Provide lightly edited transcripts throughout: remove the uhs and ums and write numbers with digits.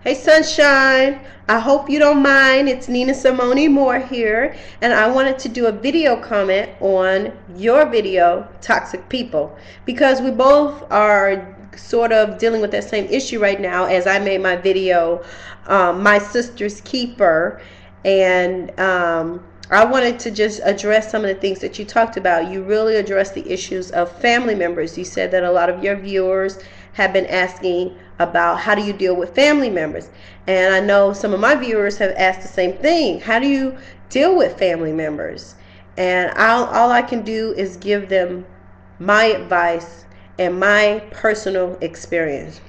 Hey Sunshine, I hope you don't mind. It's Nina Simone Moore here, and I wanted to do a video comment on your video, Toxic People, because we both are sort of dealing with that same issue right now as I made my video, My Sister's Keeper, and I wanted to just address some of the things that you talked about. You really addressed the issues of family members. You said that a lot of your viewers have been asking about how do you deal with family members. And I know some of my viewers have asked the same thing. How do you deal with family members? And all I can do is give them my advice and my personal experience.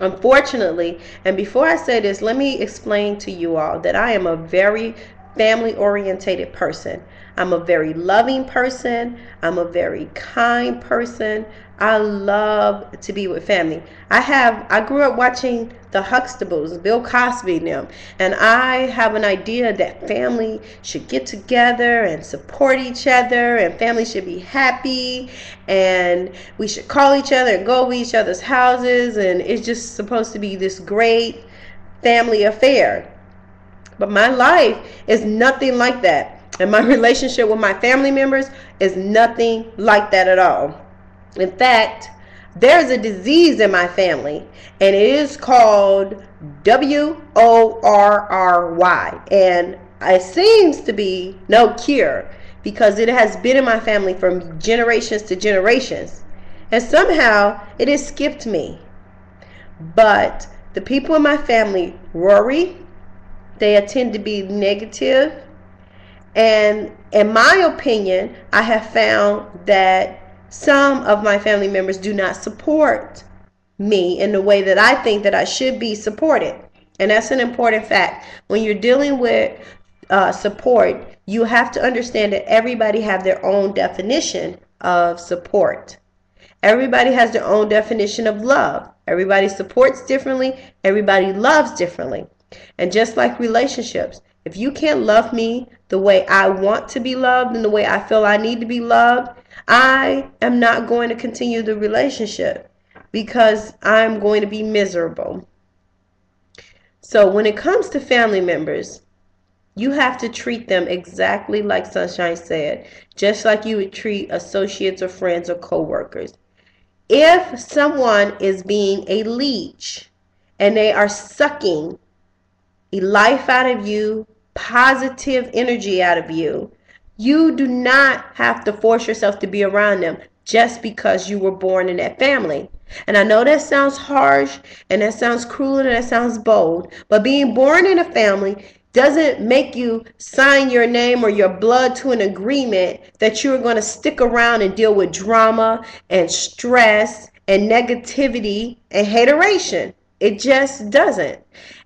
Unfortunately, and before I say this, let me explain to you all that I am a very family orientated person. I'm a very loving person. I'm a very kind person. I love to be with family. I grew up watching the Huxtables, Bill Cosby and them, and I have an idea that family should get together and support each other, and family should be happy, and we should call each other and go over each other's houses, and it's just supposed to be this great family affair. But my life is nothing like that. And my relationship with my family members is nothing like that at all. In fact, there's a disease in my family, and it is called WORRY. And it seems to be no cure because it has been in my family from generations to generations. And somehow it has skipped me. But the people in my family worry. They tend to be negative. And in my opinion, I have found that some of my family members do not support me in the way that I think that I should be supported. And that's an important fact. When you're dealing with support, you have to understand that everybody have their own definition of support. Everybody has their own definition of love. Everybody supports differently. Everybody loves differently. And just like relationships, if you can't love me the way I want to be loved and the way I feel I need to be loved, I am not going to continue the relationship because I'm going to be miserable. So when it comes to family members, you have to treat them exactly like Sunshine said, just like you would treat associates or friends or co-workers. If someone is being a leech and they are sucking life out of you, positive energy out of you, you do not have to force yourself to be around them just because you were born in that family. And I know that sounds harsh and that sounds cruel and that sounds bold, but being born in a family doesn't make you sign your name or your blood to an agreement that you're going to stick around and deal with drama and stress and negativity and hateration. It just doesn't.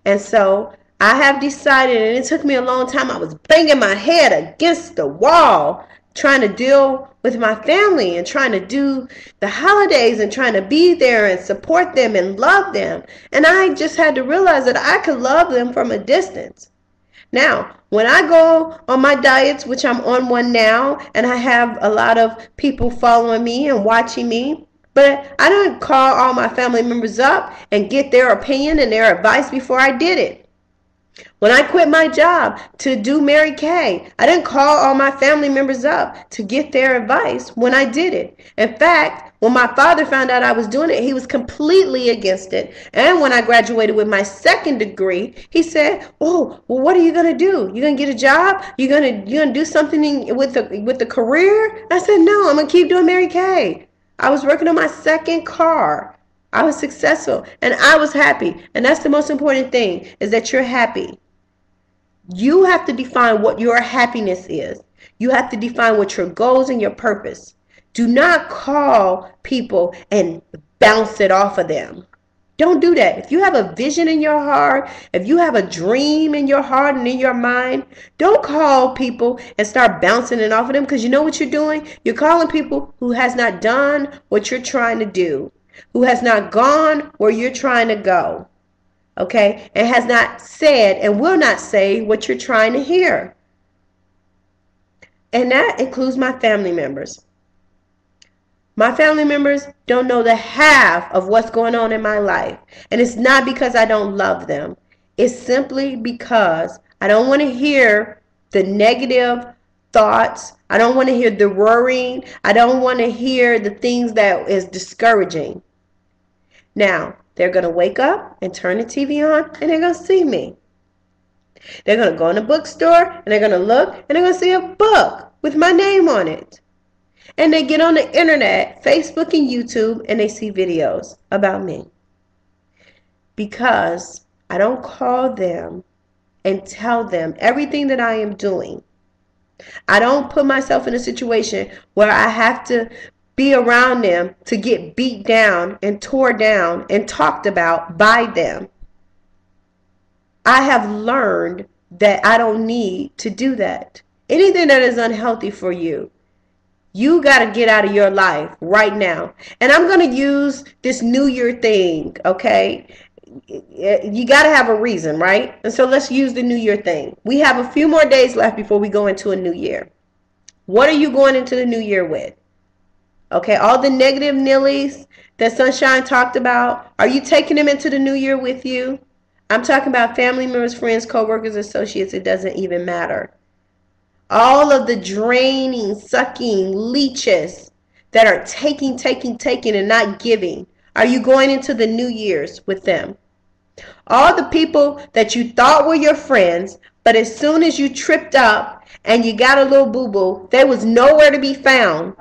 And so I have decided, and it took me a long time, I was banging my head against the wall trying to deal with my family and trying to do the holidays and trying to be there and support them and love them. And I just had to realize that I could love them from a distance. Now, when I go on my diets, which I'm on one now, and I have a lot of people following me and watching me, but I didn't call all my family members up and get their opinion and their advice before I did it. When I quit my job to do Mary Kay, I didn't call all my family members up to get their advice when I did it. In fact, when my father found out I was doing it, he was completely against it. And when I graduated with my second degree, he said, "Oh, well, what are you gonna do? You gonna get a job? You gonna do something with the career?" I said, "No, I'm gonna keep doing Mary Kay." I was working on my second car. I was successful and I was happy. And that's the most important thing, is that you're happy. You have to define what your happiness is. You have to define what your goals and your purpose. Do not call people and bounce it off of them. Don't do that. If you have a vision in your heart, if you have a dream in your heart and in your mind, don't call people and start bouncing it off of them, because you know what you're doing? You're calling people who has not done what you're trying to do, who has not gone where you're trying to go, okay, and has not said and will not say what you're trying to hear. And that includes my family members. My family members don't know the half of what's going on in my life. And it's not because I don't love them. It's simply because I don't want to hear the negative thoughts. I don't want to hear the worrying. I don't want to hear the things that is discouraging. Now, they're going to wake up and turn the TV on and they're going to see me. They're going to go in the bookstore and they're going to look and they're going to see a book with my name on it. And they get on the internet, Facebook and YouTube, and they see videos about me. Because I don't call them and tell them everything that I am doing. I don't put myself in a situation where I have to be around them to get beat down and tore down and talked about by them. I have learned that I don't need to do that. Anything that is unhealthy for you, you got to get out of your life right now. And I'm going to use this New Year thing, okay? You got to have a reason, right? And so let's use the New Year thing. We have a few more days left before we go into a new year. What are you going into the new year with? Okay, all the negative nillies that Sunshine talked about, are you taking them into the new year with you? I'm talking about family members, friends, co-workers, associates. It doesn't even matter. All of the draining, sucking leeches that are taking and not giving. Are you going into the New Year's with them? All the people that you thought were your friends, but as soon as you tripped up and you got a little boo-boo, there was nowhere to be found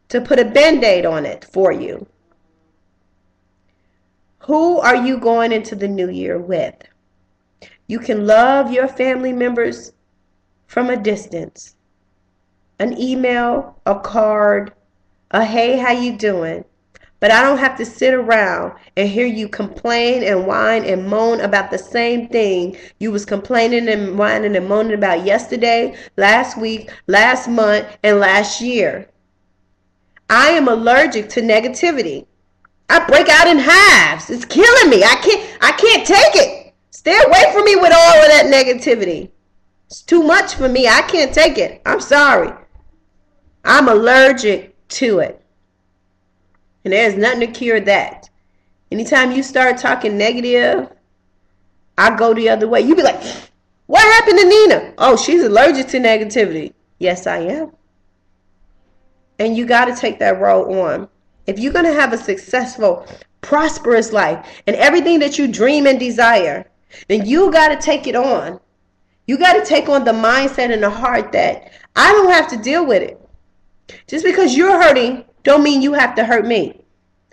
to put a Band-Aid on it for you. Who are you going into the new year with? You can love your family members from a distance. An email, a card, a hey, how you doing? But I don't have to sit around and hear you complain and whine and moan about the same thing you was complaining and whining and moaning about yesterday, last week, last month, and last year. I am allergic to negativity. I break out in hives. It's killing me. I can't take it. Stay away from me with all of that negativity. It's too much for me. I can't take it. I'm sorry. I'm allergic to it. And there's nothing to cure that. Anytime you start talking negative, I go the other way. You be like, what happened to Nina? Oh, she's allergic to negativity. Yes, I am. And you got to take that role on. If you're going to have a successful, prosperous life and everything that you dream and desire, then you got to take it on. You got to take on the mindset and the heart that I don't have to deal with it. Just because you're hurting don't mean you have to hurt me.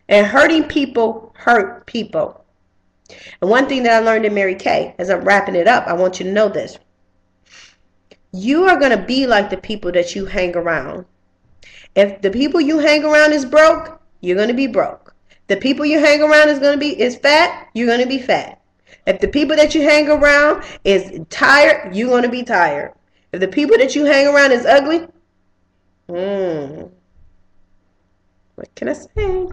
And hurting people hurt people. And one thing that I learned in Mary Kay, as I'm wrapping it up, I want you to know this. You are going to be like the people that you hang around. If the people you hang around is broke, you're going to be broke. The people you hang around is fat, you're going to be fat. If the people that you hang around is tired, you're going to be tired. If the people that you hang around is ugly, what can I say?